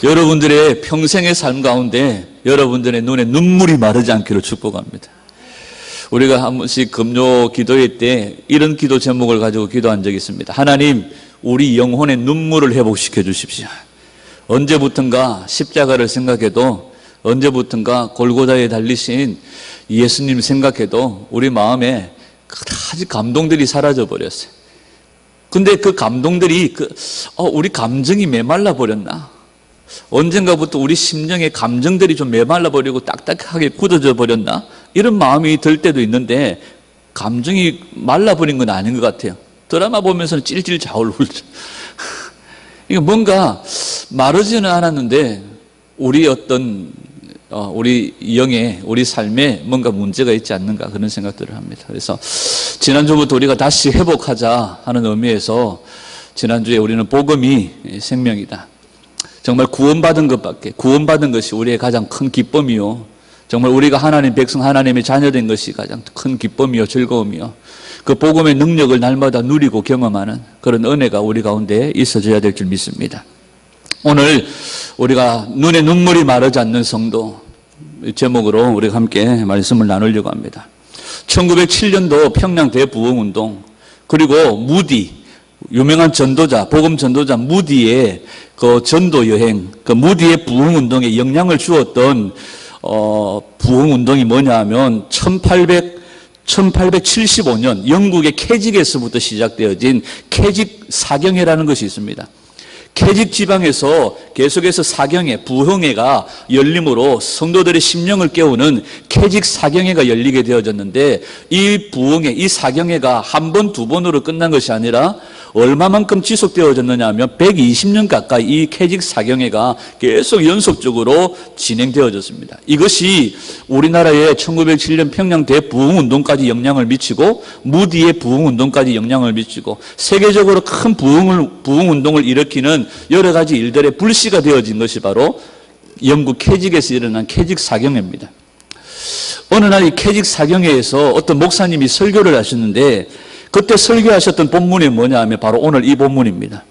여러분들의 평생의 삶 가운데 여러분들의 눈에 눈물이 마르지 않기를 축복합니다. 우리가 한 번씩 금요 기도회 때 이런 기도 제목을 가지고 기도한 적이 있습니다. 하나님, 우리 영혼의 눈물을 회복시켜 주십시오. 언제부턴가 십자가를 생각해도, 언제부턴가 골고다에 달리신 예수님 생각해도 우리 마음에 아주 감동들이 사라져 버렸어요. 근데 그 감동들이 우리 감정이 메말라 버렸나? 언젠가부터 우리 심령의 감정들이 좀 메말라 버리고 딱딱하게 굳어져 버렸나? 이런 마음이 들 때도 있는데 감정이 말라버린 건 아닌 것 같아요. 드라마 보면서는 찔찔 자울울죠. 이게 뭔가 마르지는 않았는데 우리 우리 영에, 우리 삶에 뭔가 문제가 있지 않는가, 그런 생각들을 합니다. 그래서 지난주부터 우리가 다시 회복하자 하는 의미에서 지난주에 우리는 복음이 생명이다. 정말 구원받은 것이 우리의 가장 큰 기쁨이요, 정말 우리가 하나님 백성, 하나님의 자녀된 것이 가장 큰 기쁨이요 즐거움이요, 그 복음의 능력을 날마다 누리고 경험하는 그런 은혜가 우리 가운데 있어져야 될 줄 믿습니다. 오늘 우리가 눈에 눈물이 마르지 않는 성도 제목으로 우리가 함께 말씀을 나누려고 합니다. 1907년도 평양 대부흥운동, 그리고 무디, 유명한 전도자, 복음 전도자 무디의 그 전도 여행, 그 무디의 부흥운동에 영향을 주었던 부흥운동이 뭐냐 하면 1875년 영국의 캐직에서부터 시작되어진 캐직 사경회라는 것이 있습니다. 캐직 지방에서 계속해서 사경회, 부흥회가 열림으로 성도들의 심령을 깨우는 캐직 사경회가 열리게 되어졌는데, 이 부흥회, 이 사경회가 한 번, 두 번으로 끝난 것이 아니라 얼마만큼 지속되어졌느냐 하면 120년 가까이 이 캐직 사경회가 계속 연속적으로 진행되어졌습니다. 이것이 우리나라의 1907년 평양 대부흥운동까지 영향을 미치고, 무디의 부흥운동까지 영향을 미치고, 세계적으로 큰 부흥운동을 일으키는 여러 가지 일들의 불씨가 되어진 것이 바로 영국 캐직에서 일어난 캐직 사경회입니다. 어느 날 이 캐직 사경회에서 어떤 목사님이 설교를 하셨는데, 그때 설교하셨던 본문이 뭐냐 하면 바로 오늘 이 본문입니다.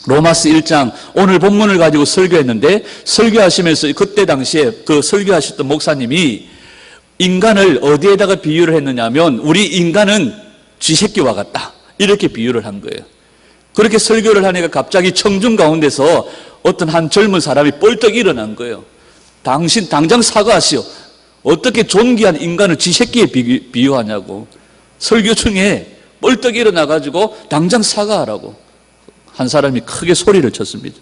로마서 1장, 오늘 본문을 가지고 설교했는데, 설교하시면서 그때 당시에 그 설교하셨던 목사님이 인간을 어디에다가 비유를 했느냐 하면, 우리 인간은 쥐새끼와 같다, 이렇게 비유를 한 거예요. 그렇게 설교를 하니까 갑자기 청중 가운데서 어떤 한 젊은 사람이 뻘떡 일어난 거예요. 당신 당장 사과하시오. 어떻게 존귀한 인간을 쥐새끼에 비유하냐고. 설교 중에 뻘떡 일어나가지고 당장 사과하라고 한 사람이 크게 소리를 쳤습니다.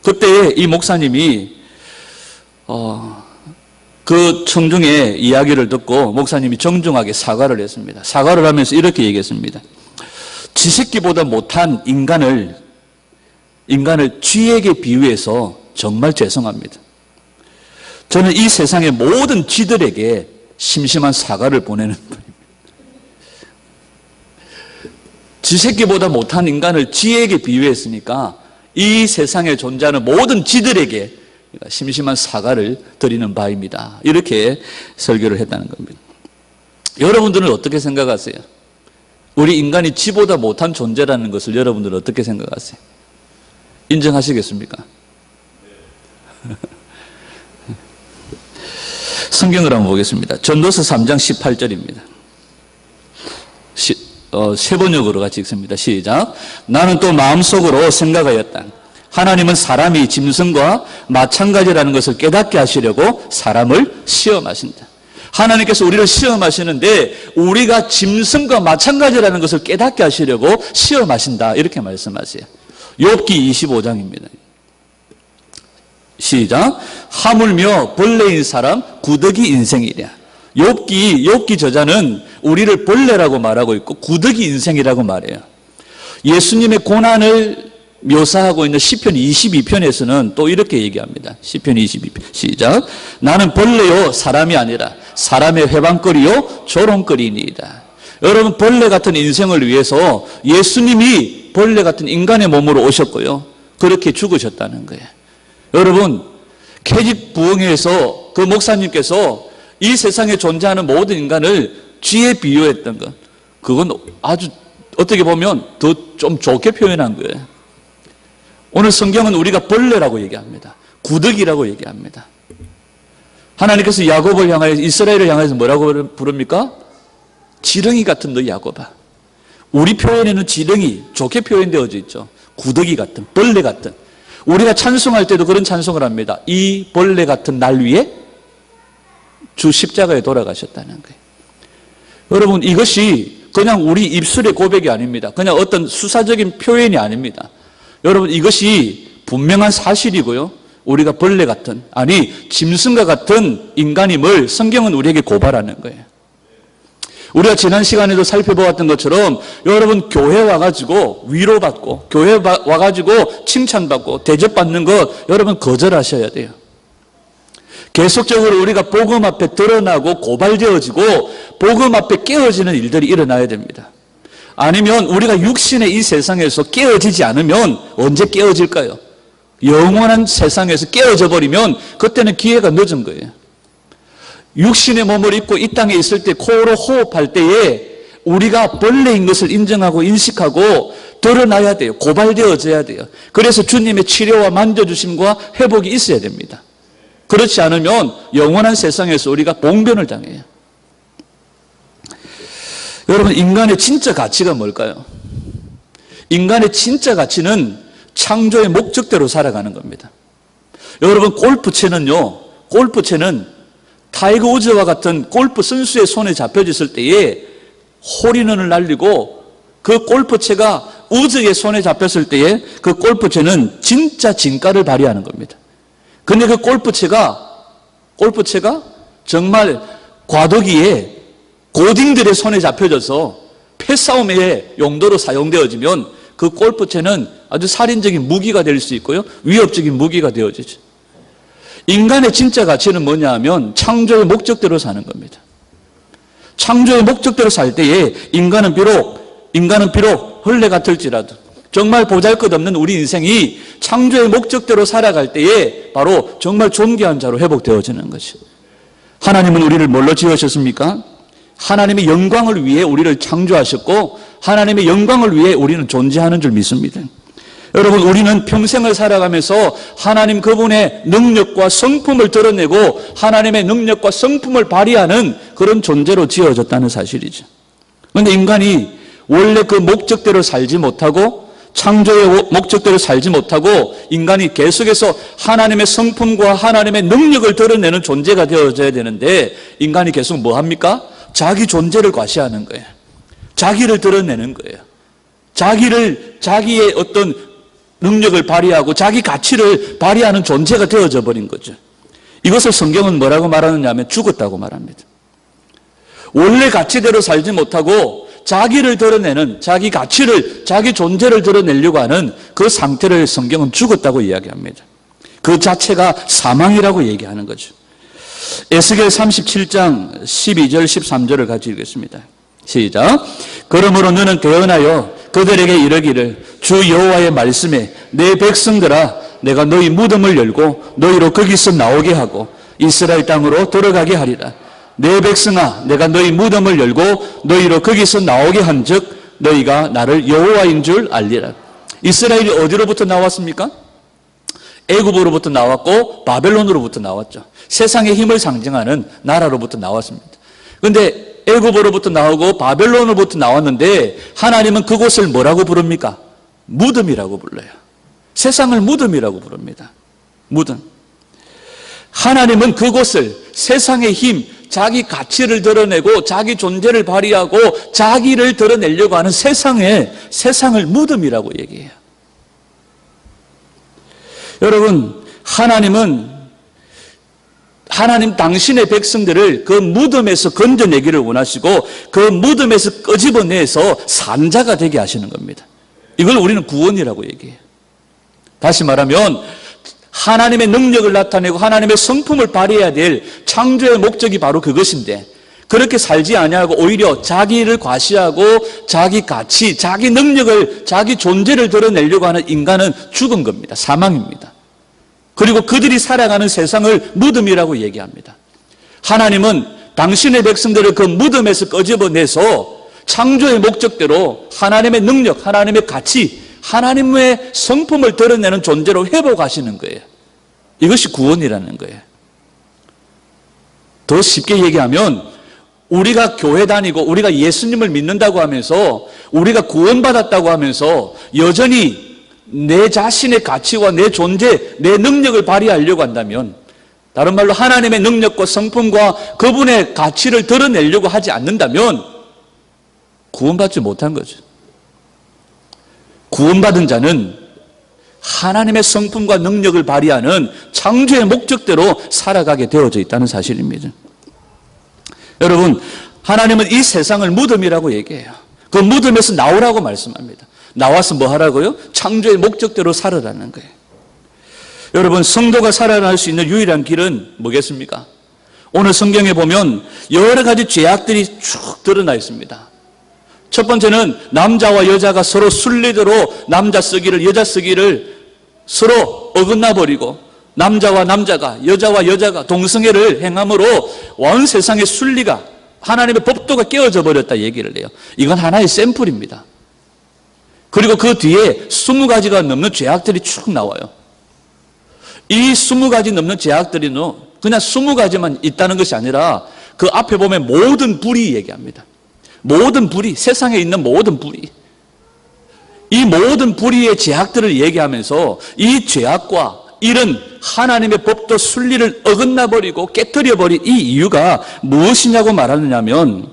그때 이 목사님이 그 청중의 이야기를 듣고 목사님이 정중하게 사과를 했습니다. 사과를 하면서 이렇게 얘기했습니다. 쥐새끼보다 못한 인간을 쥐에게 비유해서 정말 죄송합니다. 저는 이 세상의 모든 쥐들에게 심심한 사과를 보내는 분입니다. 쥐새끼보다 못한 인간을 쥐에게 비유했으니까 이 세상에 존재하는 모든 쥐들에게 심심한 사과를 드리는 바입니다. 이렇게 설교를 했다는 겁니다. 여러분들은 어떻게 생각하세요? 우리 인간이 쥐보다 못한 존재라는 것을 여러분들은 어떻게 생각하세요? 인정하시겠습니까? 성경을 한번 보겠습니다. 전도서 3장 18절입니다. 세 번역으로 같이 읽습니다. 시작. 나는 또 마음속으로 생각하였다. 하나님은 사람이 짐승과 마찬가지라는 것을 깨닫게 하시려고 사람을 시험하신다. 하나님께서 우리를 시험하시는데 우리가 짐승과 마찬가지라는 것을 깨닫게 하시려고 시험하신다, 이렇게 말씀하세요. 욥기 25장입니다. 시작. 하물며 벌레인 사람 구더기 인생이랴. 욥기 저자는 우리를 벌레라고 말하고 있고 구더기 인생이라고 말해요. 예수님의 고난을 묘사하고 있는 시편 22편에서는 또 이렇게 얘기합니다. 시편 22편 시작. 나는 벌레요 사람이 아니라 사람의 회방거리요 조롱거리니이다. 여러분, 벌레 같은 인생을 위해서 예수님이 벌레 같은 인간의 몸으로 오셨고요, 그렇게 죽으셨다는 거예요. 여러분, 캐직 부흥회에서 그 목사님께서 이 세상에 존재하는 모든 인간을 쥐에 비유했던 것, 그건 아주 어떻게 보면 더 좀 좋게 표현한 거예요. 오늘 성경은 우리가 벌레라고 얘기합니다. 구더기라고 얘기합니다. 하나님께서 야곱을 향하여, 이스라엘을 향해서 뭐라고 부릅니까? 지렁이 같은 너 야곱아. 우리 표현에는 지렁이, 좋게 표현되어져 있죠. 구더기 같은, 벌레 같은. 우리가 찬송할 때도 그런 찬송을 합니다. 이 벌레 같은 날 위에 주 십자가에 돌아가셨다는 거예요. 여러분, 이것이 그냥 우리 입술의 고백이 아닙니다. 그냥 어떤 수사적인 표현이 아닙니다. 여러분, 이것이 분명한 사실이고요. 우리가 벌레 같은, 아니 짐승과 같은 인간임을 성경은 우리에게 고발하는 거예요. 우리가 지난 시간에도 살펴보았던 것처럼 여러분, 교회 와가지고 위로받고, 교회 와가지고 칭찬받고 대접받는 것 여러분 거절하셔야 돼요. 계속적으로 우리가 복음 앞에 드러나고 고발되어지고 복음 앞에 깨어지는 일들이 일어나야 됩니다. 아니면 우리가 육신의 이 세상에서 깨어지지 않으면 언제 깨어질까요? 영원한 세상에서 깨어져 버리면 그때는 기회가 늦은 거예요. 육신의 몸을 입고 이 땅에 있을 때 코로 호흡할 때에 우리가 벌레인 것을 인정하고 인식하고 드러나야 돼요. 고발되어져야 돼요. 그래서 주님의 치료와 만져주심과 회복이 있어야 됩니다. 그렇지 않으면 영원한 세상에서 우리가 봉변을 당해요. 여러분, 인간의 진짜 가치가 뭘까요? 인간의 진짜 가치는 창조의 목적대로 살아가는 겁니다. 여러분, 골프채는 타이거 우즈와 같은 골프 선수의 손에 잡혀졌을 때에 홀인원을 날리고 그 골프채가 우즈의 손에 잡혔을 때에 그 골프채는 진짜 진가를 발휘하는 겁니다. 근데 그 골프채가 정말 과도기에 고딩들의 손에 잡혀져서 패싸움의 용도로 사용되어지면 그 골프채는 아주 살인적인 무기가 될 수 있고요. 위협적인 무기가 되어지죠. 인간의 진짜 가치는 뭐냐 하면 창조의 목적대로 사는 겁니다. 창조의 목적대로 살 때에 인간은 비록 헐레 같을지라도 정말 보잘것없는 우리 인생이 창조의 목적대로 살아갈 때에 바로 정말 존귀한 자로 회복되어지는 것이. 하나님은 우리를 뭘로 지으셨습니까? 하나님의 영광을 위해 우리를 창조하셨고 하나님의 영광을 위해 우리는 존재하는 줄 믿습니다. 여러분, 우리는 평생을 살아가면서 하나님 그분의 능력과 성품을 드러내고 하나님의 능력과 성품을 발휘하는 그런 존재로 지어졌다는 사실이죠. 그런데 인간이 원래 그 목적대로 살지 못하고 창조의 목적대로 살지 못하고 인간이 계속해서 하나님의 성품과 하나님의 능력을 드러내는 존재가 되어져야 되는데 인간이 계속 뭐 합니까? 자기 존재를 과시하는 거예요. 자기를 드러내는 거예요. 자기의 어떤 능력을 발휘하고 자기 가치를 발휘하는 존재가 되어져 버린 거죠. 이것을 성경은 뭐라고 말하느냐 하면 죽었다고 말합니다. 원래 가치대로 살지 못하고 자기를 드러내는, 자기 가치를, 자기 존재를 드러내려고 하는 그 상태를 성경은 죽었다고 이야기합니다. 그 자체가 사망이라고 얘기하는 거죠. 에스겔 37장 12절 13절을 같이 읽겠습니다. 시작. 그러므로 너는 대언하여 그들에게 이르기를 주 여호와의 말씀에 내 백성들아 내가 너희 무덤을 열고 너희로 거기서 나오게 하고 이스라엘 땅으로 들어가게 하리라. 내 백성아 내가 너희 무덤을 열고 너희로 거기서 나오게 한즉 너희가 나를 여호와인 줄 알리라. 이스라엘이 어디로부터 나왔습니까? 애굽으로부터 나왔고 바벨론으로부터 나왔죠. 세상의 힘을 상징하는 나라로부터 나왔습니다. 그런데 애굽으로부터 나오고 바벨론으로부터 나왔는데 하나님은 그곳을 뭐라고 부릅니까? 무덤이라고 불러요. 세상을 무덤이라고 부릅니다. 무덤. 하나님은 그곳을 세상의 힘, 자기 가치를 드러내고 자기 존재를 발휘하고 자기를 드러내려고 하는 세상을 무덤이라고 얘기해요. 여러분, 하나님 당신의 백성들을 그 무덤에서 건져내기를 원하시고 그 무덤에서 끄집어내서 산자가 되게 하시는 겁니다. 이걸 우리는 구원이라고 얘기해요. 다시 말하면 하나님의 능력을 나타내고 하나님의 성품을 발휘해야 될 창조의 목적이 바로 그것인데 그렇게 살지 아니하고 오히려 자기를 과시하고 자기 가치, 자기 능력을, 자기 존재를 드러내려고 하는 인간은 죽은 겁니다. 사망입니다. 그리고 그들이 살아가는 세상을 무덤이라고 얘기합니다. 하나님은 당신의 백성들을 그 무덤에서 끄집어내서 창조의 목적대로 하나님의 능력, 하나님의 가치, 하나님의 성품을 드러내는 존재로 회복하시는 거예요. 이것이 구원이라는 거예요. 더 쉽게 얘기하면 우리가 교회 다니고 우리가 예수님을 믿는다고 하면서 우리가 구원받았다고 하면서 여전히 내 자신의 가치와 내 존재, 내 능력을 발휘하려고 한다면, 다른 말로 하나님의 능력과 성품과 그분의 가치를 드러내려고 하지 않는다면 구원받지 못한 거죠. 구원받은 자는 하나님의 성품과 능력을 발휘하는 창조의 목적대로 살아가게 되어져 있다는 사실입니다. 여러분, 하나님은 이 세상을 무덤이라고 얘기해요. 그 무덤에서 나오라고 말씀합니다. 나와서 뭐 하라고요? 창조의 목적대로 살아라는 거예요. 여러분, 성도가 살아날 수 있는 유일한 길은 뭐겠습니까? 오늘 성경에 보면 여러 가지 죄악들이 쭉 드러나 있습니다. 첫 번째는 남자와 여자가 서로 순리대로 남자 쓰기를 여자 쓰기를 서로 어긋나 버리고, 남자와 남자가 여자와 여자가 동성애를 행함으로 온 세상의 순리가, 하나님의 법도가 깨어져 버렸다 얘기를 해요. 이건 하나의 샘플입니다. 그리고 그 뒤에 20가지가 넘는 죄악들이 쭉 나와요. 이 20가지 넘는 죄악들이 그냥 20가지만 있다는 것이 아니라 그 앞에 보면 모든 불의 얘기합니다. 모든 불의, 세상에 있는 모든 불의, 이 모든 불의의 죄악들을 얘기하면서 이 죄악과 이런 하나님의 법도 순리를 어긋나버리고 깨뜨려버린 이 이유가 무엇이냐고 말하느냐면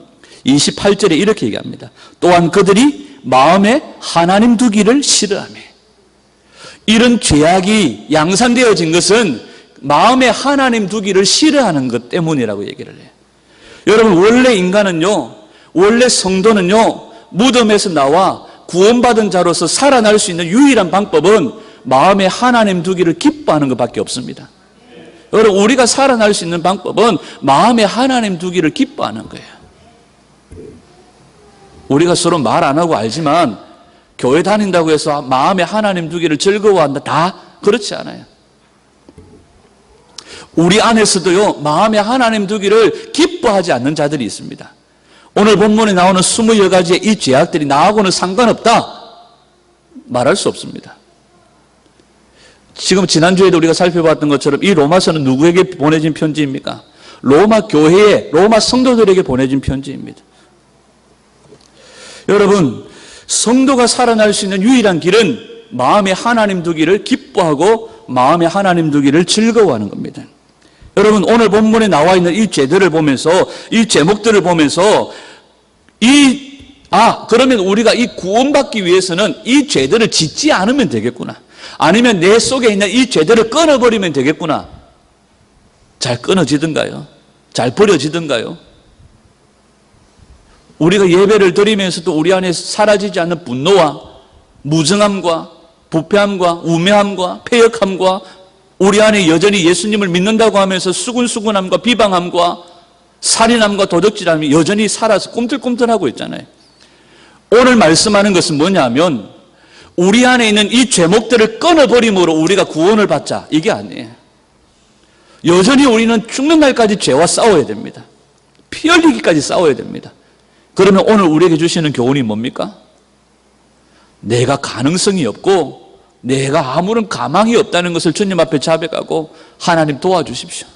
28절에 이렇게 얘기합니다. 또한 그들이 마음에 하나님 두기를 싫어하며. 이런 죄악이 양산되어진 것은 마음에 하나님 두기를 싫어하는 것 때문이라고 얘기를 해요. 여러분, 원래 인간은요, 원래 성도는요, 무덤에서 나와 구원받은 자로서 살아날 수 있는 유일한 방법은 마음에 하나님 두기를 기뻐하는 것밖에 없습니다. 여러분, 우리가 살아날 수 있는 방법은 마음에 하나님 두기를 기뻐하는 거예요. 우리가 서로 말 안 하고 알지만 교회 다닌다고 해서 마음에 하나님 두기를 즐거워한다, 다 그렇지 않아요. 우리 안에서도요, 마음에 하나님 두기를 기뻐하지 않는 자들이 있습니다. 오늘 본문에 나오는 20여 가지의 이 죄악들이 나하고는 상관없다 말할 수 없습니다. 지금 지난주에도 우리가 살펴봤던 것처럼 이 로마서는 누구에게 보내진 편지입니까? 로마 교회에, 로마 성도들에게 보내진 편지입니다. 여러분, 성도가 살아날 수 있는 유일한 길은 마음에 하나님 두기를 기뻐하고 마음에 하나님 두기를 즐거워하는 겁니다. 여러분, 오늘 본문에 나와 있는 이 죄들을 보면서, 이 제목들을 보면서 그러면 우리가 이 구원받기 위해서는 이 죄들을 짓지 않으면 되겠구나, 아니면 내 속에 있는 이 죄들을 끊어버리면 되겠구나. 잘 끊어지던가요? 잘 버려지던가요? 우리가 예배를 드리면서도 우리 안에 사라지지 않는 분노와 무정함과 부패함과 우매함과 패역함과 우리 안에 여전히 예수님을 믿는다고 하면서 수근수근함과 비방함과 살인함과 도적질함이 여전히 살아서 꿈틀꿈틀하고 있잖아요. 오늘 말씀하는 것은 뭐냐면 우리 안에 있는 이 죄목들을 끊어버림으로 우리가 구원을 받자, 이게 아니에요. 여전히 우리는 죽는 날까지 죄와 싸워야 됩니다. 피 흘리기까지 싸워야 됩니다. 그러면 오늘 우리에게 주시는 교훈이 뭡니까? 내가 가능성이 없고 내가 아무런 가망이 없다는 것을 주님 앞에 자백하고 하나님 도와주십시오.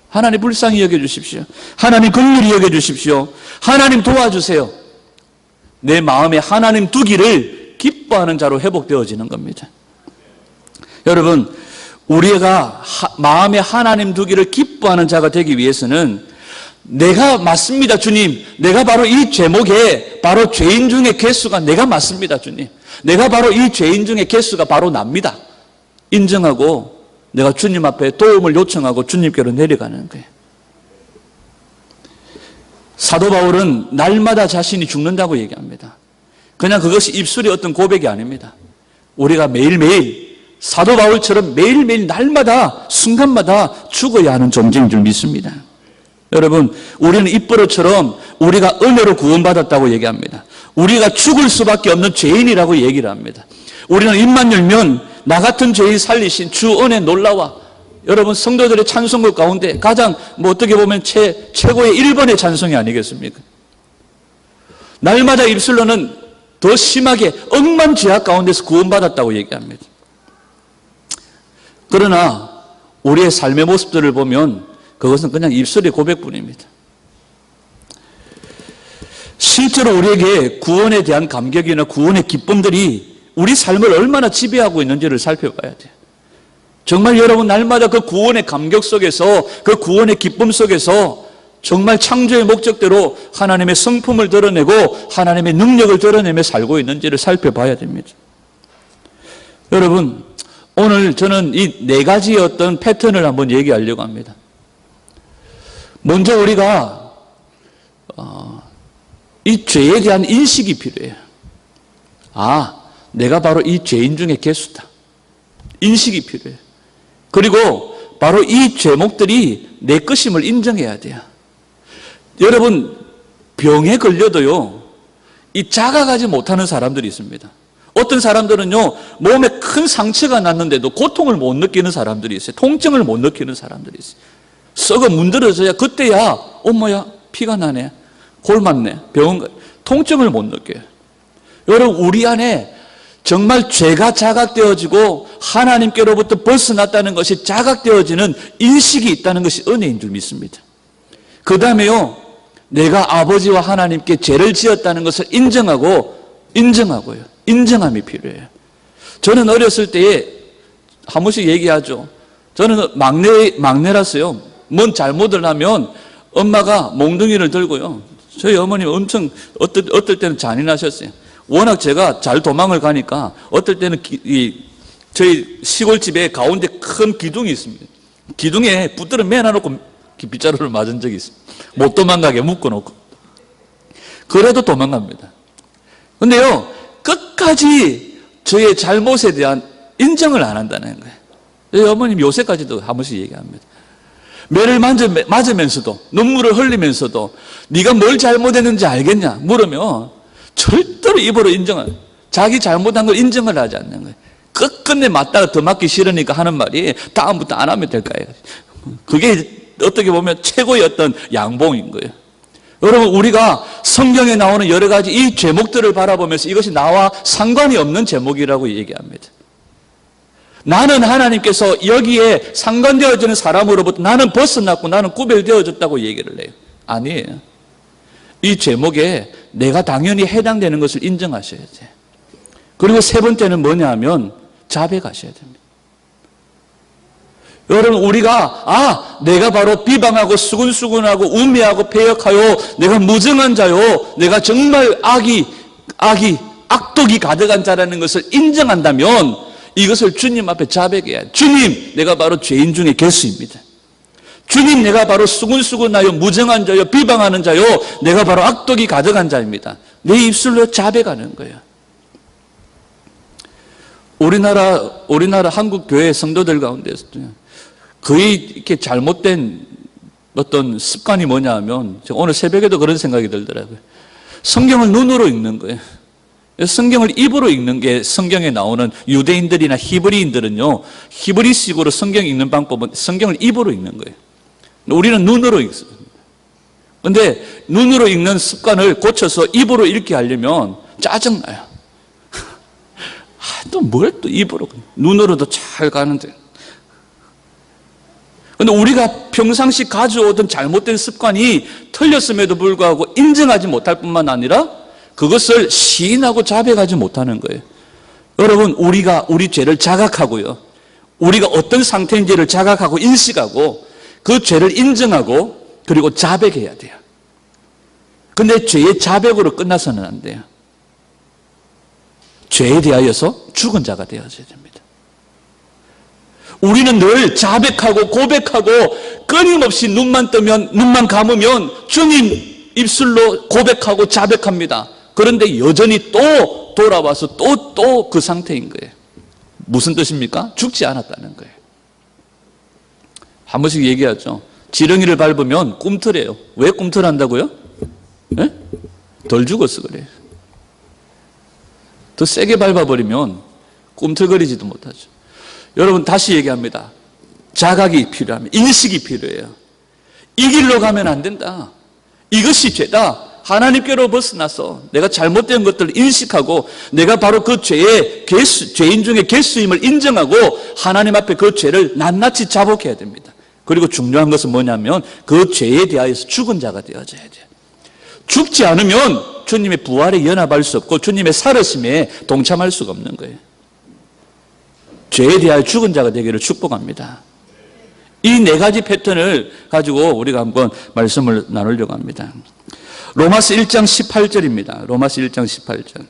하나님 불쌍히 여겨주십시오. 하나님 긍휼히 여겨주십시오. 하나님 도와주세요. 내 마음에 하나님 두기를 기뻐하는 자로 회복되어지는 겁니다. 여러분, 우리가 마음에 하나님 두기를 기뻐하는 자가 되기 위해서는 내가 맞습니다, 주님. 내가 바로 이 제목에 바로 죄인 중에 개수가 내가 맞습니다, 주님. 내가 바로 이 죄인 중에 개수가 바로 납니다. 인정하고 내가 주님 앞에 도움을 요청하고 주님께로 내려가는 거예요. 사도 바울은 날마다 자신이 죽는다고 얘기합니다. 그냥 그것이 입술의 어떤 고백이 아닙니다. 우리가 매일매일 사도 바울처럼 매일매일 날마다 순간마다 죽어야 하는 존재인 줄 믿습니다. 여러분, 우리는 입버릇처럼 우리가 은혜로 구원받았다고 얘기합니다. 우리가 죽을 수밖에 없는 죄인이라고 얘기를 합니다. 우리는 입만 열면 나 같은 죄인 살리신 주 은혜 놀라와. 여러분, 성도들의 찬송곡 가운데 가장 어떻게 보면 최고의 1번의 찬송이 아니겠습니까? 날마다 입술로는 더 심하게 억만 죄악 가운데서 구원받았다고 얘기합니다. 그러나 우리의 삶의 모습들을 보면 그것은 그냥 입술의 고백뿐입니다. 실제로 우리에게 구원에 대한 감격이나 구원의 기쁨들이 우리 삶을 얼마나 지배하고 있는지를 살펴봐야 돼요. 정말 여러분 날마다 그 구원의 감격 속에서, 그 구원의 기쁨 속에서 정말 창조의 목적대로 하나님의 성품을 드러내고 하나님의 능력을 드러내며 살고 있는지를 살펴봐야 됩니다. 여러분, 오늘 저는 이 네 가지의 어떤 패턴을 한번 얘기하려고 합니다. 먼저 우리가 이 죄에 대한 인식이 필요해요. 아, 내가 바로 이 죄인 중에 개수다. 인식이 필요해요. 그리고 바로 이 죄목들이 내 것임을 인정해야 돼요. 여러분, 병에 걸려도요, 이 자각하지 못하는 사람들이 있습니다. 어떤 사람들은요, 몸에 큰 상처가 났는데도 고통을 못 느끼는 사람들이 있어요. 통증을 못 느끼는 사람들이 있어요. 썩어 문드러져야 그때야, 엄마야, 피가 나네. 골 맞네. 병원 가. 통증을 못 느껴요. 여러분, 우리 안에 정말 죄가 자각되어지고 하나님께로부터 벗어났다는 것이 자각되어지는 인식이 있다는 것이 은혜인 줄 믿습니다. 그 다음에요, 내가 아버지와 하나님께 죄를 지었다는 것을 인정하고요. 인정함이 필요해요. 저는 어렸을 때에 한 번씩 얘기하죠. 저는 막내라서요. 뭔 잘못을 하면 엄마가 몽둥이를 들고요. 저희 어머님 엄청 어떨 때는 잔인하셨어요. 워낙 제가 잘 도망을 가니까 어떨 때는 저희 시골집에 가운데 큰 기둥이 있습니다. 기둥에 붙들어 매놔놓고 빗자루를 맞은 적이 있습니다. 못 도망가게 묶어놓고. 그래도 도망갑니다. 근데요, 끝까지 저의 잘못에 대한 인정을 안 한다는 거예요. 저희 어머님 요새까지도 한 번씩 얘기합니다. 매를 맞으면서도, 눈물을 흘리면서도 네가 뭘 잘못했는지 알겠냐 물으면 절대로 입으로 자기 잘못한 걸 인정을 하지 않는 거예요. 끝끝내 맞다가 더 맞기 싫으니까 하는 말이 다음부터 안 하면 될까요? 그게 어떻게 보면 최고의 어떤 양봉인 거예요. 여러분, 우리가 성경에 나오는 여러 가지 이 제목들을 바라보면서 이것이 나와 상관이 없는 제목이라고 얘기합니다. 나는 하나님께서 여기에 상관되어지는 사람으로부터 나는 벗어났고 나는 구별되어졌다고 얘기를 해요. 아니에요. 이 제목에 내가 당연히 해당되는 것을 인정하셔야 돼요. 그리고 세 번째는 뭐냐 하면 자백하셔야 됩니다. 여러분, 우리가 내가 바로 비방하고 수근수근하고 우매하고 패역하여 내가 무정한 자요, 내가 정말 악독이 가득한 자라는 것을 인정한다면 이것을 주님 앞에 자백해야 해요. 주님, 내가 바로 죄인 중에 개수입니다. 주님, 내가 바로 수근수근하여 무정한 자요, 비방하는 자요, 내가 바로 악독이 가득한 자입니다. 내 입술로 자백하는 거예요. 우리나라 한국 교회 성도들 가운데서 거의 이렇게 잘못된 어떤 습관이 뭐냐 하면, 오늘 새벽에도 그런 생각이 들더라고요. 성경을 눈으로 읽는 거예요. 성경을 입으로 읽는 게 성경에 나오는 유대인들이나 히브리인들은요, 히브리식으로 성경 읽는 방법은 성경을 입으로 읽는 거예요. 우리는 눈으로 읽어요. 그런데 눈으로 읽는 습관을 고쳐서 입으로 읽게 하려면 짜증나요. 또 뭘 또 입으로, 눈으로도 잘 가는데. 그런데 우리가 평상시 가져오던 잘못된 습관이 틀렸음에도 불구하고 인정하지 못할 뿐만 아니라 그것을 시인하고 자백하지 못하는 거예요. 여러분, 우리가 우리 죄를 자각하고요, 우리가 어떤 상태인지를 자각하고 인식하고 그 죄를 인정하고 그리고 자백해야 돼요. 근데 죄의 자백으로 끝나서는 안 돼요. 죄에 대하여서 죽은 자가 되어져야 됩니다. 우리는 늘 자백하고 고백하고 끊임없이 눈만 뜨면, 눈만 감으면 주님 입술로 고백하고 자백합니다. 그런데 여전히 또 돌아와서 또 그 상태인 거예요. 무슨 뜻입니까? 죽지 않았다는 거예요. 한 번씩 얘기하죠. 지렁이를 밟으면 꿈틀해요. 왜 꿈틀한다고요? 네? 덜 죽었어 그래요. 더 세게 밟아버리면 꿈틀거리지도 못하죠. 여러분, 다시 얘기합니다. 자각이 필요합니다. 인식이 필요해요. 이 길로 가면 안 된다. 이것이 죄다. 하나님께로 벗어나서 내가 잘못된 것들을 인식하고 내가 바로 그 죄의 죄인 중에 개수임을 인정하고 하나님 앞에 그 죄를 낱낱이 자복해야 됩니다. 그리고 중요한 것은 뭐냐면 그 죄에 대하여서 죽은 자가 되어져야 돼요. 죽지 않으면 주님의 부활에 연합할 수 없고 주님의 살으심에 동참할 수가 없는 거예요. 죄에 대하여 죽은 자가 되기를 축복합니다. 이 네 가지 패턴을 가지고 우리가 한번 말씀을 나누려고 합니다. 로마서 1장 18절입니다. 로마서 1장 18절.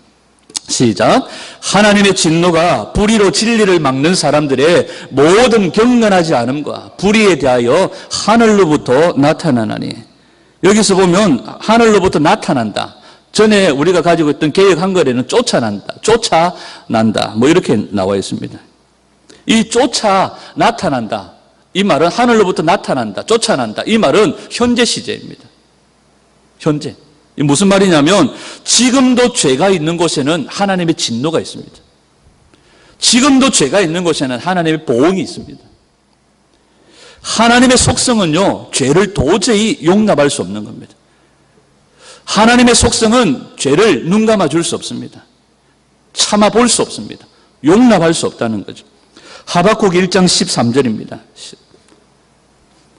시작. 하나님의 진노가 불의로 진리를 막는 사람들의 모든 경건하지 않음과 불의에 대하여 하늘로부터 나타나나니. 여기서 보면 하늘로부터 나타난다. 전에 우리가 가지고 있던 개역 한글에는 쫓아난다. 뭐 이렇게 나와 있습니다. 이 쫓아 나타난다. 이 말은 하늘로부터 나타난다. 쫓아난다. 이 말은 현재 시제입니다. 현재. 이 무슨 말이냐면 지금도 죄가 있는 곳에는 하나님의 진노가 있습니다. 지금도 죄가 있는 곳에는 하나님의 보응이 있습니다. 하나님의 속성은요, 죄를 도저히 용납할 수 없는 겁니다. 하나님의 속성은 죄를 눈 감아 줄 수 없습니다. 참아 볼 수 없습니다. 용납할 수 없다는 거죠. 하박국 1장 13절입니다.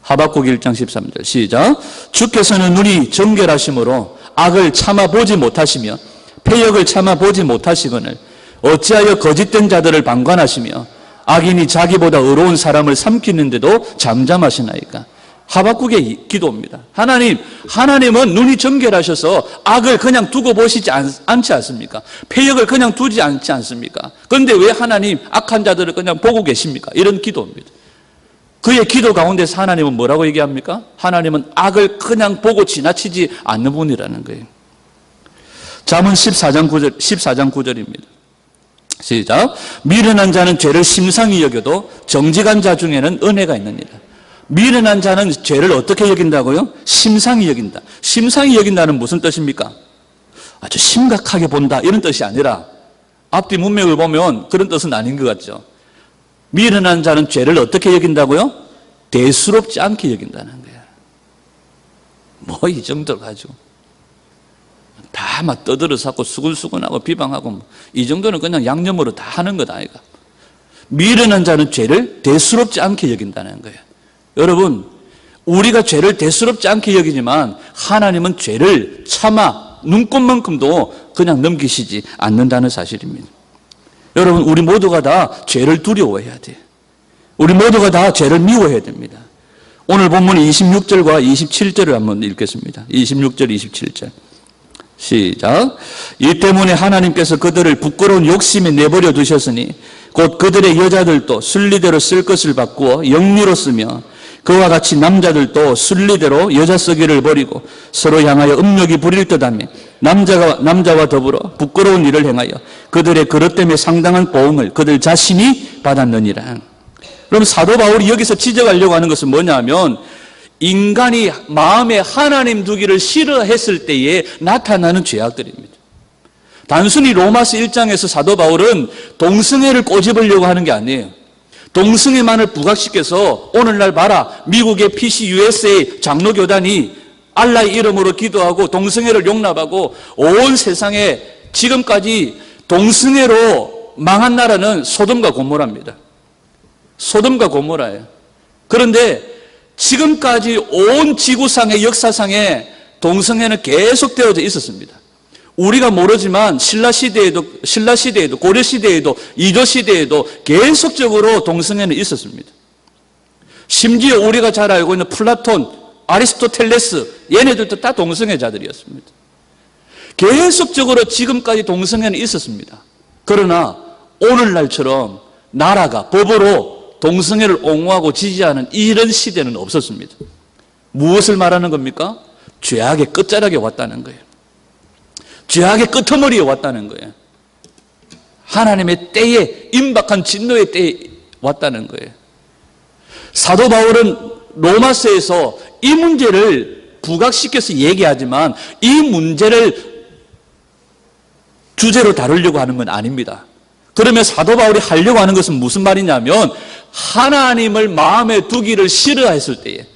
하박국 1장 13절 시작. 주께서는 눈이 정결하심으로 악을 참아 보지 못하시며 패역을 참아 보지 못하시거늘 어찌하여 거짓된 자들을 방관하시며 악인이 자기보다 의로운 사람을 삼키는데도 잠잠하시나이까. 하박국의 기도입니다. 하나님은 눈이 정결하셔서 악을 그냥 두고 보시지 않지 않습니까? 패역을 그냥 두지 않지 않습니까? 그런데 왜 하나님 악한 자들을 그냥 보고 계십니까? 이런 기도입니다. 그의 기도 가운데서 하나님은 뭐라고 얘기합니까? 하나님은 악을 그냥 보고 지나치지 않는 분이라는 거예요. 잠언 14장 9절입니다. 시작. 미련한 자는 죄를 심상히 여겨도 정직한 자 중에는 은혜가 있느니라. 미련한 자는 죄를 어떻게 여긴다고요? 심상히 여긴다. 심상히 여긴다는 무슨 뜻입니까? 아주 심각하게 본다 이런 뜻이 아니라 앞뒤 문맥을 보면 그런 뜻은 아닌 것 같죠. 미련한 자는 죄를 어떻게 여긴다고요? 대수롭지 않게 여긴다는 거예요. 뭐 이 정도를 가지고 다 막 떠들어서고 수근수근하고 비방하고 이 정도는 그냥 양념으로 다 하는 것 아이가. 미련한 자는 죄를 대수롭지 않게 여긴다는 거예요. 여러분, 우리가 죄를 대수롭지 않게 여기지만 하나님은 죄를 차마 눈꼽만큼도 그냥 넘기시지 않는다는 사실입니다. 여러분, 우리 모두가 다 죄를 두려워해야 돼요. 우리 모두가 다 죄를 미워해야 됩니다. 오늘 본문 26절과 27절을 한번 읽겠습니다. 26절, 27절. 시작. 이 때문에 하나님께서 그들을 부끄러운 욕심에 내버려 두셨으니 곧 그들의 여자들도 순리대로 쓸 것을 바꾸어 영리로 쓰며 그와 같이 남자들도 순리대로 여자 쓰기를 버리고 서로 향하여 음욕이 부릴 듯하며 남자와 더불어 부끄러운 일을 행하여 그들의 그릇 때문에 상당한 보응을 그들 자신이 받았느니라. 그럼 사도 바울이 여기서 지적하려고 하는 것은 뭐냐면 인간이 마음에 하나님 두기를 싫어했을 때에 나타나는 죄악들입니다. 단순히 로마서 1장에서 사도 바울은 동성애를 꼬집으려고 하는 게 아니에요. 동성애만을 부각시켜서 오늘날 봐라, 미국의 PC USA 장로교단이 알라의 이름으로 기도하고 동성애를 용납하고 온 세상에 지금까지 동성애로 망한 나라는 소돔과 고모라입니다. 소돔과 고모라예요. 그런데 지금까지 온 지구상의 역사상에 동성애는 계속 되어져 있었습니다. 우리가 모르지만 신라시대에도 고려시대에도 이조시대에도 계속적으로 동성애는 있었습니다. 심지어 우리가 잘 알고 있는 플라톤, 아리스토텔레스 얘네들도 다 동성애자들이었습니다. 계속적으로 지금까지 동성애는 있었습니다. 그러나 오늘날처럼 나라가 법으로 동성애를 옹호하고 지지하는 이런 시대는 없었습니다. 무엇을 말하는 겁니까? 죄악의 끝자락에 왔다는 거예요. 죄악의 끄트머리에 왔다는 거예요. 하나님의 때에, 임박한 진노의 때에 왔다는 거예요. 사도 바울은 로마서에서 이 문제를 부각시켜서 얘기하지만 이 문제를 주제로 다루려고 하는 건 아닙니다. 그러면 사도 바울이 하려고 하는 것은 무슨 말이냐면 하나님을 마음에 두기를 싫어했을 때에,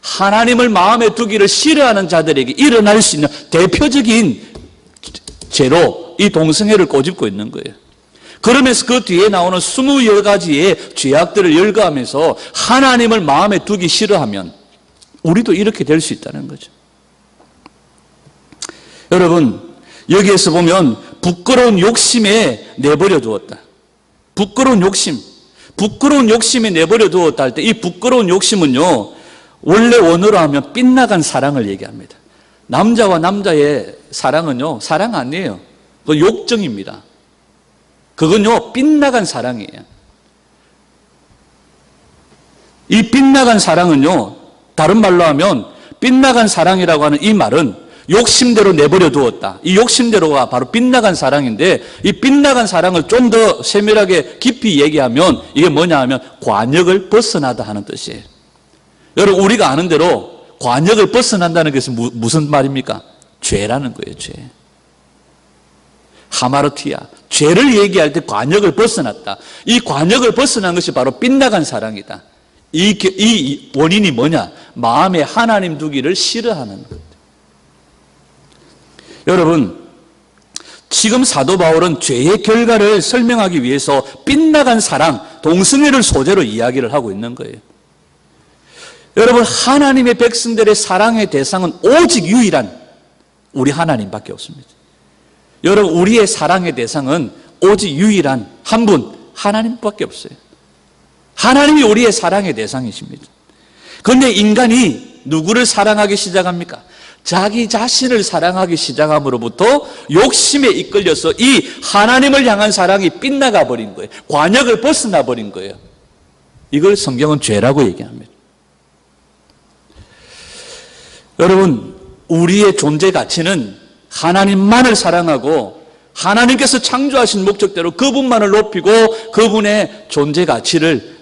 하나님을 마음에 두기를 싫어하는 자들에게 일어날 수 있는 대표적인 죄로 이 동성애를 꼬집고 있는 거예요. 그러면서 그 뒤에 나오는 20여 가지의 죄악들을 열거하면서 하나님을 마음에 두기 싫어하면 우리도 이렇게 될 수 있다는 거죠. 여러분, 여기에서 보면 부끄러운 욕심에 내버려 두었다. 부끄러운 욕심에 내버려 두었다 할 때 이 부끄러운 욕심은요, 원래 원어로 하면 빗나간 사랑을 얘기합니다. 남자와 남자의 사랑은요, 사랑 아니에요. 그건 욕정입니다. 그건요, 빗나간 사랑이에요. 이 빗나간 사랑은요, 다른 말로 하면 빗나간 사랑이라고 하는 이 말은 욕심대로 내버려 두었다. 이 욕심대로가 바로 빗나간 사랑인데, 이 빗나간 사랑을 좀 더 세밀하게 깊이 얘기하면 이게 뭐냐 하면 관역을 벗어나다 하는 뜻이에요. 여러분, 우리가 아는 대로 관역을 벗어난다는 것은 무슨 말입니까? 죄라는 거예요, 죄. 하마르티아. 죄를 얘기할 때 관역을 벗어났다. 이 관역을 벗어난 것이 바로 빗나간 사랑이다. 이 원인이 뭐냐? 마음에 하나님 두기를 싫어하는 것. 여러분, 지금 사도 바울은 죄의 결과를 설명하기 위해서 빗나간 사랑, 동성애를 소재로 이야기를 하고 있는 거예요. 여러분, 하나님의 백성들의 사랑의 대상은 오직 유일한 우리 하나님밖에 없습니다. 여러분, 우리의 사랑의 대상은 오직 유일한 한 분, 하나님밖에 없어요. 하나님이 우리의 사랑의 대상이십니다. 그런데 인간이 누구를 사랑하기 시작합니까? 자기 자신을 사랑하기 시작함으로부터 욕심에 이끌려서 이 하나님을 향한 사랑이 빗나가 버린 거예요. 관역을 벗어나 버린 거예요. 이걸 성경은 죄라고 얘기합니다. 여러분, 우리의 존재 가치는 하나님만을 사랑하고 하나님께서 창조하신 목적대로 그분만을 높이고 그분의 존재 가치를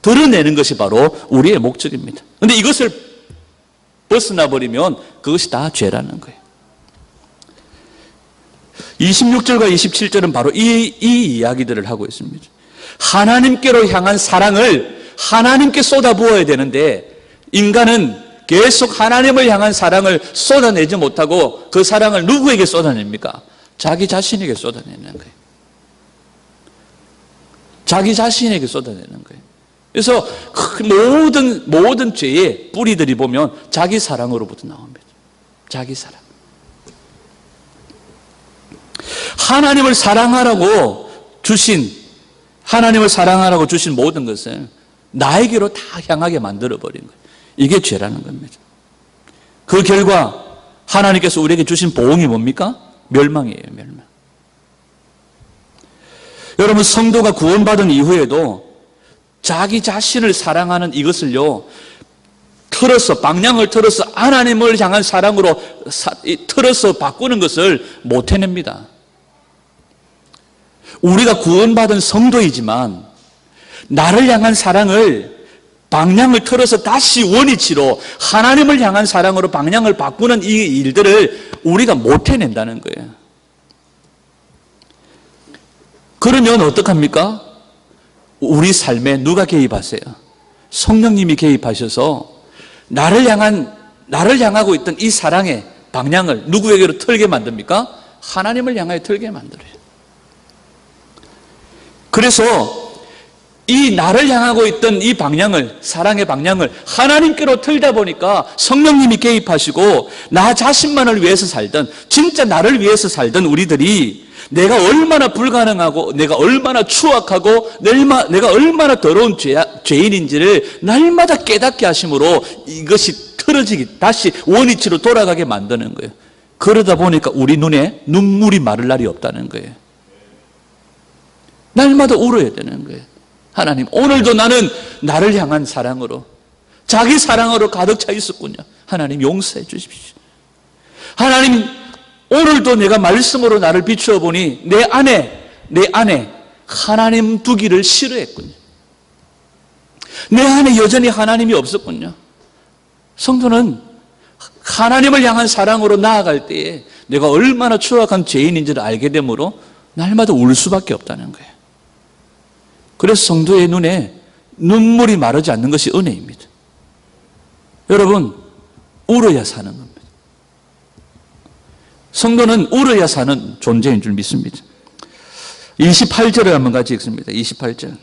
드러내는 것이 바로 우리의 목적입니다. 그런데 이것을 벗어나 버리면 그것이 다 죄라는 거예요. 26절과 27절은 바로 이 이야기들을 하고 있습니다. 하나님께로 향한 사랑을 하나님께 쏟아부어야 되는데 인간은 계속 하나님을 향한 사랑을 쏟아내지 못하고 그 사랑을 누구에게 쏟아냅니까? 자기 자신에게 쏟아내는 거예요. 자기 자신에게 쏟아내는 거예요. 그래서 모든 죄의 뿌리들이 보면 자기 사랑으로부터 나옵니다. 자기 사랑. 하나님을 사랑하라고 주신 모든 것을 나에게로 다 향하게 만들어버린 거예요. 이게 죄라는 겁니다. 그 결과 하나님께서 우리에게 주신 보응이 뭡니까? 멸망이에요, 멸망. 여러분, 성도가 구원받은 이후에도 자기 자신을 사랑하는 이것을요, 방향을 틀어서 하나님을 향한 사랑으로 틀어서 바꾸는 것을 못 해냅니다. 우리가 구원받은 성도이지만 나를 향한 사랑을 방향을 틀어서 다시 원위치로 하나님을 향한 사랑으로 방향을 바꾸는 이 일들을 우리가 못 해낸다는 거예요. 그러면 어떡합니까? 우리 삶에 누가 개입하세요? 성령님이 개입하셔서 나를 향하고 있던 이 사랑의 방향을 누구에게로 틀게 만듭니까? 하나님을 향하여 틀게 만들어요. 그래서 이 나를 향하고 있던 이 방향을, 사랑의 방향을 하나님께로 틀다 보니까 성령님이 개입하시고 나 자신만을 위해서 살던, 진짜 나를 위해서 살던 우리들이 내가 얼마나 불가능하고 내가 얼마나 추악하고 내가 얼마나 더러운 죄인인지를 날마다 깨닫게 하심으로 이것이 틀어지기, 다시 원위치로 돌아가게 만드는 거예요. 그러다 보니까 우리 눈에 눈물이 마를 날이 없다는 거예요. 날마다 울어야 되는 거예요. 하나님, 오늘도 나는 나를 향한 사랑으로, 자기 사랑으로 가득 차 있었군요. 하나님, 용서해 주십시오. 하나님, 오늘도 내가 말씀으로 나를 비추어 보니 내 안에 하나님 두기를 싫어했군요. 내 안에 여전히 하나님이 없었군요. 성도는 하나님을 향한 사랑으로 나아갈 때에 내가 얼마나 추악한 죄인인지를 알게 되므로 날마다 울 수밖에 없다는 거예요. 그래서 성도의 눈에 눈물이 마르지 않는 것이 은혜입니다. 여러분, 울어야 사는 겁니다. 성도는 울어야 사는 존재인 줄 믿습니다. 28절을 한번 같이 읽습니다. 28절.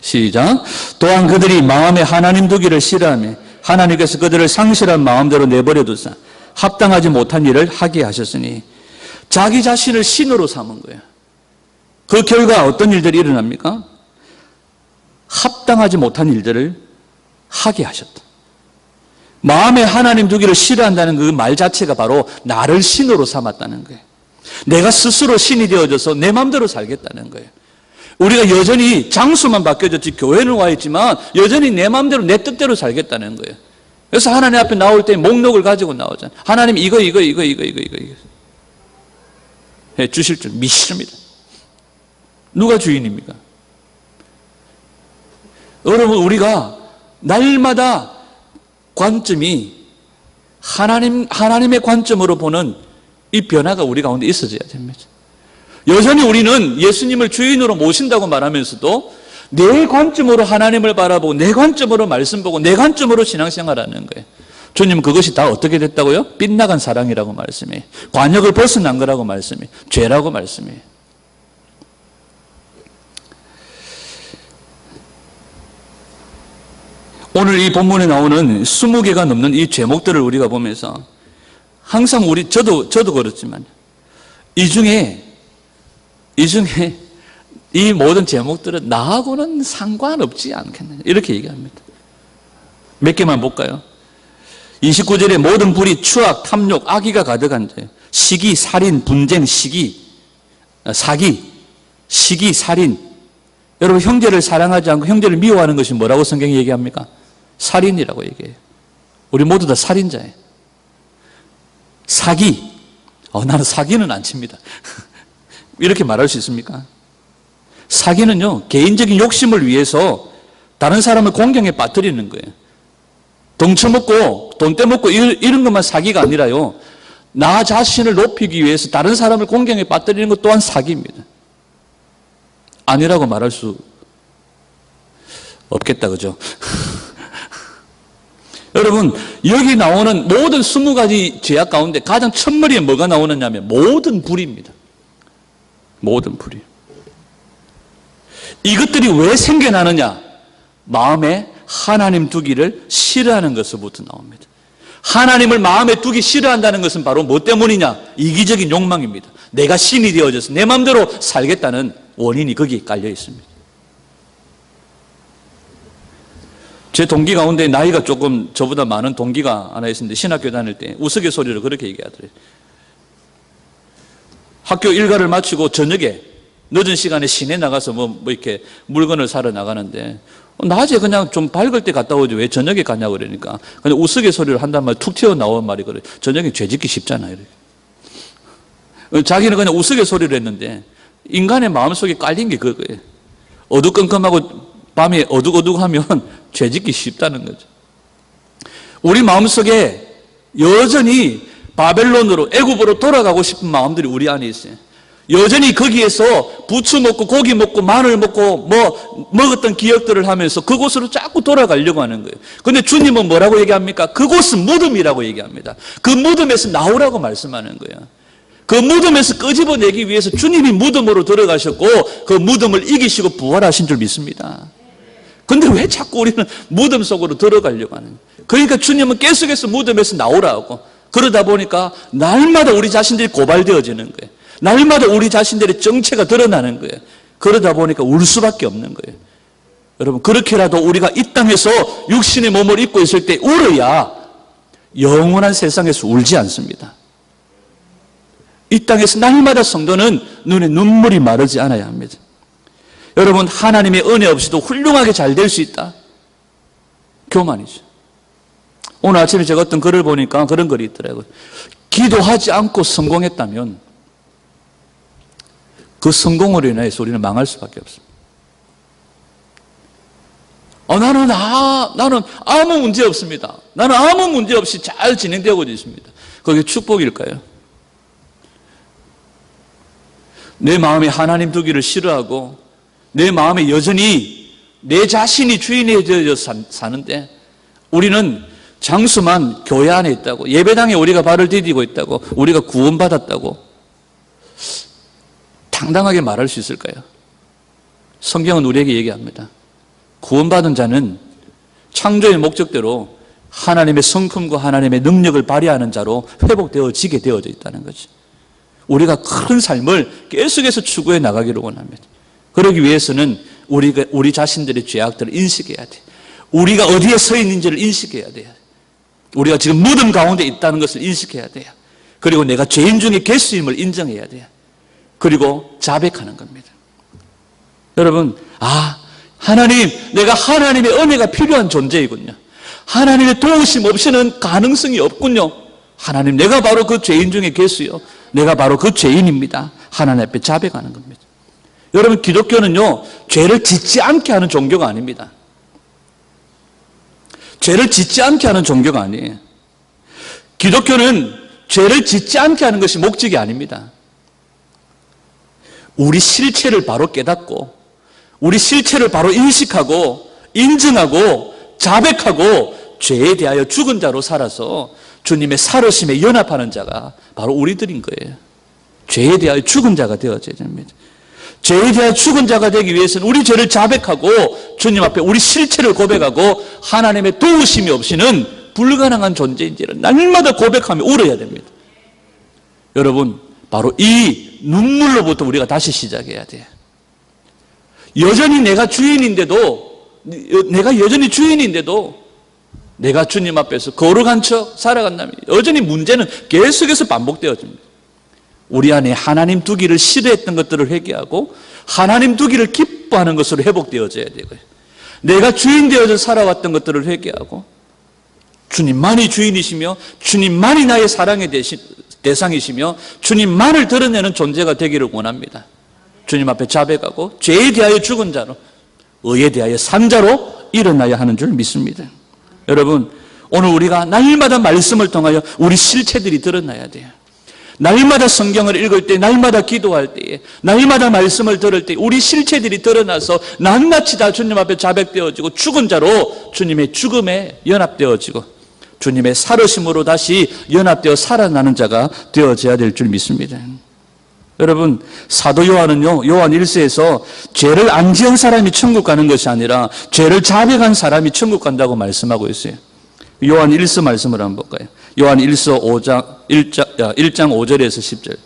시작. 또한 그들이 마음에 하나님 두기를 싫어하며 하나님께서 그들을 상실한 마음대로 내버려 두사 합당하지 못한 일을 하게 하셨으니, 자기 자신을 신으로 삼은 거예요. 그 결과 어떤 일들이 일어납니까? 합당하지 못한 일들을 하게 하셨다. 마음에 하나님 두기를 싫어한다는 그 말 자체가 바로 나를 신으로 삼았다는 거예요. 내가 스스로 신이 되어져서 내 마음대로 살겠다는 거예요. 우리가 여전히 장소만 바뀌어졌지 교회는 와 있지만 여전히 내 마음대로 내 뜻대로 살겠다는 거예요. 그래서 하나님 앞에 나올 때 목록을 가지고 나오잖아요. 하나님 이거 해 주실 줄 믿습니다. 누가 주인입니까? 여러분, 우리가 날마다 관점이 하나님의 관점으로 보는 이 변화가 우리 가운데 있어져야 됩니다. 여전히 우리는 예수님을 주인으로 모신다고 말하면서도 내 관점으로 하나님을 바라보고 내 관점으로 말씀 보고 내 관점으로 신앙생활하는 거예요. 주님은 그것이 다 어떻게 됐다고요? 빗나간 사랑이라고 말씀해요. 관역을 벗어난 거라고 말씀해요. 죄라고 말씀해요. 오늘 이 본문에 나오는 20개가 넘는 이 제목들을 우리가 보면서 항상 저도 그렇지만 이 중에 이 모든 제목들은 나하고는 상관없지 않겠느냐 이렇게 얘기합니다. 몇 개만 볼까요? 29절에 모든 불의, 추악, 탐욕, 악의가 가득한 자, 시기, 살인, 분쟁, 사기, 시기, 살인. 여러분, 형제를 사랑하지 않고 형제를 미워하는 것이 뭐라고 성경이 얘기합니까? 살인이라고 얘기해요. 우리 모두 다 살인자예요. 사기. 나는 사기는 안 칩니다. 이렇게 말할 수 있습니까? 사기는요, 개인적인 욕심을 위해서 다른 사람을 공경에 빠뜨리는 거예요. 덩쳐먹고 돈 떼먹고 이런 것만 사기가 아니라요, 나 자신을 높이기 위해서 다른 사람을 공경에 빠뜨리는 것 또한 사기입니다. 아니라고 말할 수 없겠다, 그죠? 여러분, 여기 나오는 모든 20가지 죄악 가운데 가장 첫머리에 뭐가 나오느냐면 모든 불의입니다. 모든 불의. 이것들이 왜 생겨나느냐? 마음에 하나님 두기를 싫어하는 것으로부터 나옵니다. 하나님을 마음에 두기 싫어한다는 것은 바로 뭐 때문이냐? 이기적인 욕망입니다. 내가 신이 되어져서 내 마음대로 살겠다는 원인이 거기에 깔려 있습니다. 제 동기 가운데 나이가 조금 저보다 많은 동기가 하나 있었는데 신학교 다닐 때 우스갯소리로 그렇게 얘기하더래요. 학교 일과를 마치고 저녁에 늦은 시간에 시내 나가서 뭐 이렇게 물건을 사러 나가는데 낮에 그냥 좀 밝을 때 갔다 오지 왜 저녁에 가냐고 그러니까 그냥 우스갯소리를 한단 말 툭 튀어나온 말이 그래. 저녁에 죄 짓기 쉽잖아요. 자기는 그냥 우스갯소리를 했는데 인간의 마음속에 깔린 게 그거예요. 어두컴컴하고 밤에 어둑어둑하면 죄 짓기 쉽다는 거죠. 우리 마음속에 여전히 바벨론으로 애굽으로 돌아가고 싶은 마음들이 우리 안에 있어요. 여전히 거기에서 부추 먹고 고기 먹고 마늘 먹고 먹었던 기억들을 하면서 그곳으로 자꾸 돌아가려고 하는 거예요. 그런데 주님은 뭐라고 얘기합니까? 그곳은 무덤이라고 얘기합니다. 그 무덤에서 나오라고 말씀하는 거예요. 그 무덤에서 끄집어내기 위해서 주님이 무덤으로 들어가셨고 그 무덤을 이기시고 부활하신 줄 믿습니다. 근데 왜 자꾸 우리는 무덤 속으로 들어가려고 하는 거예요? 그러니까 주님은 계속해서 무덤에서 나오라고. 그러다 보니까 날마다 우리 자신들이 고발되어지는 거예요. 날마다 우리 자신들의 정체가 드러나는 거예요. 그러다 보니까 울 수밖에 없는 거예요. 여러분, 그렇게라도 우리가 이 땅에서 육신의 몸을 입고 있을 때 울어야 영원한 세상에서 울지 않습니다. 이 땅에서 날마다 성도는 눈에 눈물이 마르지 않아야 합니다. 여러분, 하나님의 은혜 없이도 훌륭하게 잘 될 수 있다. 교만이죠. 오늘 아침에 제가 어떤 글을 보니까 그런 글이 있더라고요. 기도하지 않고 성공했다면 그 성공으로 인해서 우리는 망할 수밖에 없습니다. 나는 아무 문제 없습니다. 나는 아무 문제 없이 잘 진행되고 있습니다. 그게 축복일까요? 내 마음에 하나님 두기를 싫어하고 내 마음에 여전히 내 자신이 주인이 되어서 사는데 우리는 장수만 교회 안에 있다고, 예배당에 우리가 발을 디디고 있다고, 우리가 구원받았다고 당당하게 말할 수 있을까요? 성경은 우리에게 얘기합니다. 구원받은 자는 창조의 목적대로 하나님의 성품과 하나님의 능력을 발휘하는 자로 회복되어지게 되어져 있다는 거죠. 우리가 큰 삶을 계속해서 추구해 나가기를 원합니다. 그러기 위해서는 우리 자신들의 죄악들을 인식해야 돼. 우리가 어디에 서 있는지를 인식해야 돼요. 우리가 지금 무덤 가운데 있다는 것을 인식해야 돼요. 그리고 내가 죄인 중에 개수임을 인정해야 돼요. 그리고 자백하는 겁니다. 여러분, 하나님, 내가 하나님의 은혜가 필요한 존재이군요. 하나님의 도우심 없이는 가능성이 없군요. 하나님, 내가 바로 그 죄인 중에 개수요. 내가 바로 그 죄인입니다. 하나님 앞에 자백하는 겁니다. 여러분, 기독교는요, 죄를 짓지 않게 하는 종교가 아닙니다. 죄를 짓지 않게 하는 종교가 아니에요. 기독교는 죄를 짓지 않게 하는 것이 목적이 아닙니다. 우리 실체를 바로 깨닫고, 우리 실체를 바로 인식하고, 인정하고, 자백하고, 죄에 대하여 죽은 자로 살아서 주님의 살으심에 연합하는 자가 바로 우리들인 거예요. 죄에 대하여 죽은 자가 되어져야 됩니다. 죄에 대하여 죽은 자가 되기 위해서는 우리 죄를 자백하고 주님 앞에 우리 실체를 고백하고 하나님의 도우심이 없이는 불가능한 존재인지를 날마다 고백하며 울어야 됩니다. 여러분, 바로 이 눈물로부터 우리가 다시 시작해야 돼요. 여전히 내가 주인인데도 내가 주님 앞에서 거룩한 척 살아간다면 여전히 문제는 계속해서 반복되어집니다. 우리 안에 하나님 두기를 싫어했던 것들을 회개하고 하나님 두기를 기뻐하는 것으로 회복되어져야 되고요. 내가 주인 되어서 살아왔던 것들을 회개하고 주님만이 주인이시며 주님만이 나의 사랑의 대상이시며 주님만을 드러내는 존재가 되기를 원합니다. 주님 앞에 자백하고 죄에 대하여 죽은 자로, 의에 대하여 산 자로 일어나야 하는 줄 믿습니다. 여러분, 오늘 우리가 날마다 말씀을 통하여 우리 실체들이 드러나야 돼요. 날마다 성경을 읽을 때, 날마다 기도할 때에, 날마다 말씀을 들을 때 우리 실체들이 드러나서 낱낱이 다 주님 앞에 자백되어지고 죽은 자로 주님의 죽음에 연합되어지고 주님의 살으심으로 다시 연합되어 살아나는 자가 되어져야 될 줄 믿습니다. 여러분, 사도 요한은요, 요한 1서에서 죄를 안 지은 사람이 천국 가는 것이 아니라 죄를 자백한 사람이 천국 간다고 말씀하고 있어요. 요한 1서 말씀을 한번 볼까요? 요한 1서 1장 5절에서 10절.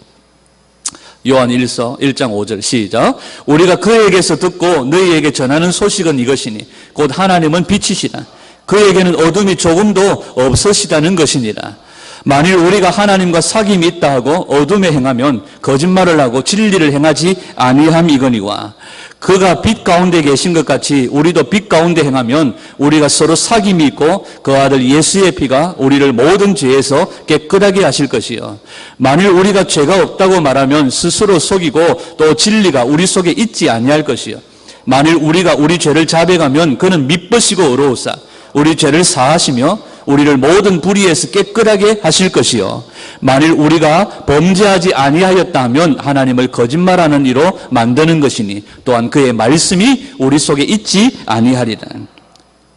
요한 1서 1장 5절 시작. 우리가 그에게서 듣고 너희에게 전하는 소식은 이것이니 곧 하나님은 빛이시다. 그에게는 어둠이 조금도 없으시다는 것이니라. 만일 우리가 하나님과 사귐이 있다 하고 어둠에 행하면 거짓말을 하고 진리를 행하지 아니함이거니와 그가 빛 가운데 계신 것 같이 우리도 빛 가운데 행하면 우리가 서로 사귐이 있고 그 아들 예수의 피가 우리를 모든 죄에서 깨끗하게 하실 것이요. 만일 우리가 죄가 없다고 말하면 스스로 속이고 또 진리가 우리 속에 있지 아니할 것이요. 만일 우리가 우리 죄를 자백하면 그는 미쁘시고 의로우사 우리 죄를 사하시며 우리를 모든 불의에서 깨끗하게 하실 것이요. 만일 우리가 범죄하지 아니하였다 하면 하나님을 거짓말하는 이로 만드는 것이니 또한 그의 말씀이 우리 속에 있지 아니하리라.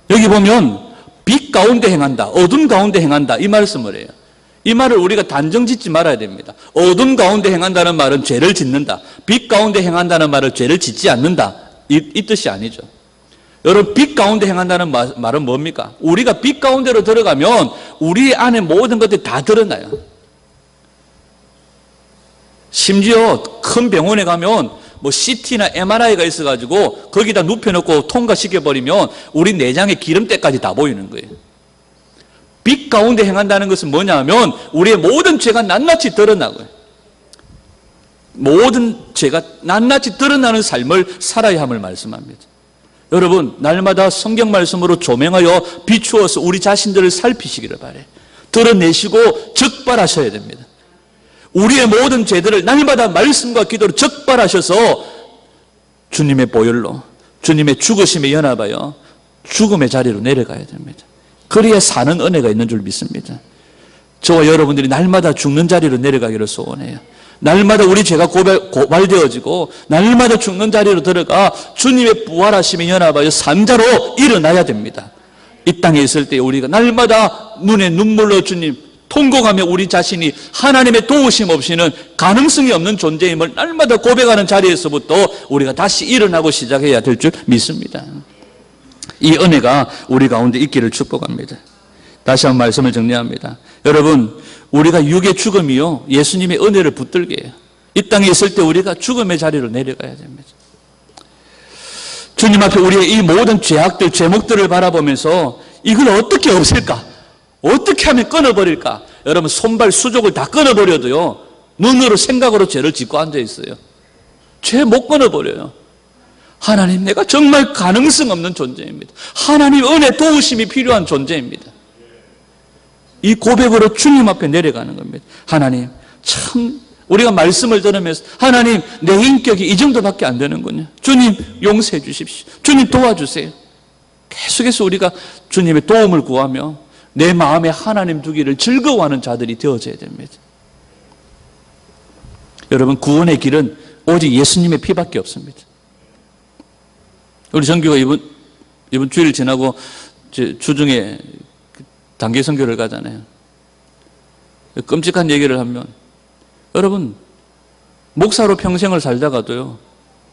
여기 보면 빛 가운데 행한다, 어둠 가운데 행한다 이 말씀을 해요. 이 말을 우리가 단정 짓지 말아야 됩니다. 어둠 가운데 행한다는 말은 죄를 짓는다. 빛 가운데 행한다는 말은 죄를 짓지 않는다. 이 뜻이 아니죠. 여러분, 빛 가운데 행한다는 말은 뭡니까? 우리가 빛 가운데로 들어가면 우리 안에 모든 것들이 다 드러나요. 심지어 큰 병원에 가면 뭐 CT나 MRI가 있어가지고 거기다 눕혀놓고 통과시켜버리면 우리 내장의 기름때까지 다 보이는 거예요. 빛 가운데 행한다는 것은 뭐냐 하면 우리의 모든 죄가 낱낱이 드러나고요. 모든 죄가 낱낱이 드러나는 삶을 살아야 함을 말씀합니다. 여러분, 날마다 성경 말씀으로 조명하여 비추어서 우리 자신들을 살피시기를 바라요. 드러내시고 적발하셔야 됩니다. 우리의 모든 죄들을 날마다 말씀과 기도로 적발하셔서 주님의 보혈로, 주님의 죽으심에 연합하여 죽음의 자리로 내려가야 됩니다. 그래야 사는 은혜가 있는 줄 믿습니다. 저와 여러분들이 날마다 죽는 자리로 내려가기를 소원해요. 날마다 우리 죄가 고발되어지고 날마다 죽는 자리로 들어가 주님의 부활하심에 연합하여 산자로 일어나야 됩니다. 이 땅에 있을 때 우리가 날마다 눈에 눈물로 주님 통곡하며 우리 자신이 하나님의 도우심 없이는 가능성이 없는 존재임을 날마다 고백하는 자리에서부터 우리가 다시 일어나고 시작해야 될 줄 믿습니다. 이 은혜가 우리 가운데 있기를 축복합니다. 다시 한번 말씀을 정리합니다. 여러분, 우리가 육의 죽음이요 예수님의 은혜를 붙들게 해요. 이 땅에 있을 때 우리가 죽음의 자리로 내려가야 됩니다. 주님 앞에 우리의 이 모든 죄악들, 죄목들을 바라보면서 이걸 어떻게 없앨까? 어떻게 하면 끊어버릴까? 여러분, 손발 수족을 다 끊어버려도요, 눈으로 생각으로 죄를 짓고 앉아있어요. 죄 못 끊어버려요. 하나님, 내가 정말 가능성 없는 존재입니다. 하나님 은혜 도우심이 필요한 존재입니다. 이 고백으로 주님 앞에 내려가는 겁니다. 하나님, 참 우리가 말씀을 들으면서 하나님, 내 인격이 이 정도밖에 안 되는군요. 주님 용서해 주십시오. 주님 도와주세요. 계속해서 우리가 주님의 도움을 구하며 내 마음에 하나님 두기를 즐거워하는 자들이 되어져야 됩니다. 여러분, 구원의 길은 오직 예수님의 피밖에 없습니다. 우리 전교가 이번 주일 지나고 주중에 단기 선교를 가잖아요. 끔찍한 얘기를 하면, 여러분, 목사로 평생을 살다가도요,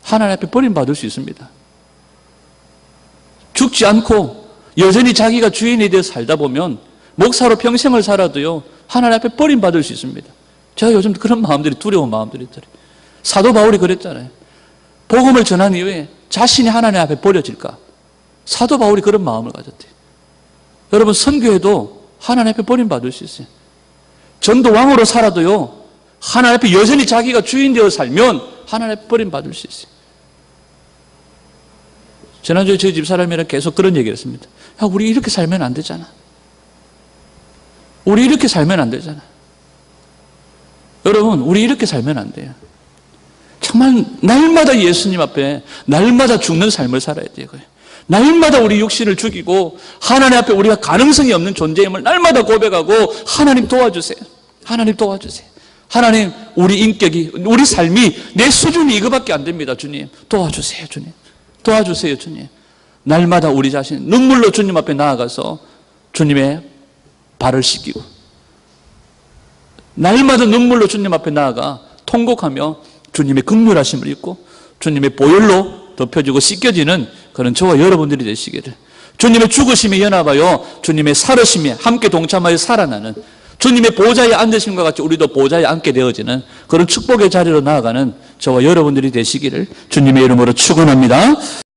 하나님 앞에 버림받을 수 있습니다. 죽지 않고 여전히 자기가 주인이 되어 살다 보면 목사로 평생을 살아도요, 하나님 앞에 버림받을 수 있습니다. 제가 요즘 그런 마음들이, 두려운 마음들이 있더래요. 사도 바울이 그랬잖아요. 복음을 전한 이후에 자신이 하나님 앞에 버려질까? 사도 바울이 그런 마음을 가졌대요. 여러분, 선교에도 하나님 앞에 버림받을 수 있어요. 전도 왕으로 살아도요, 하나님 앞에 여전히 자기가 주인 되어 살면 하나님 앞에 버림받을 수 있어요. 지난주에 저희 집사람이랑 계속 그런 얘기를 했습니다. 야, 우리 이렇게 살면 안 되잖아. 우리 이렇게 살면 안 되잖아. 여러분, 우리 이렇게 살면 안 돼요. 정말 날마다 예수님 앞에 날마다 죽는 삶을 살아야 돼요. 날마다 우리 육신을 죽이고 하나님 앞에 우리가 가능성이 없는 존재임을 날마다 고백하고 하나님 도와주세요. 하나님 도와주세요. 하나님, 우리 인격이, 우리 삶이, 내 수준이 이거밖에 안 됩니다. 주님 도와주세요. 주님 도와주세요. 주님, 날마다 우리 자신 눈물로 주님 앞에 나아가서 주님의 발을 씻기고 날마다 눈물로 주님 앞에 나아가 통곡하며 주님의 긍휼하심을 입고 주님의 보혈로 덮여지고 씻겨지는 그런 저와 여러분들이 되시기를, 주님의 죽으심에 연합하여 주님의 살으심에 함께 동참하여 살아나는, 주님의 보좌에 앉으심과 같이 우리도 보좌에 앉게 되어지는 그런 축복의 자리로 나아가는 저와 여러분들이 되시기를 주님의 이름으로 축원합니다.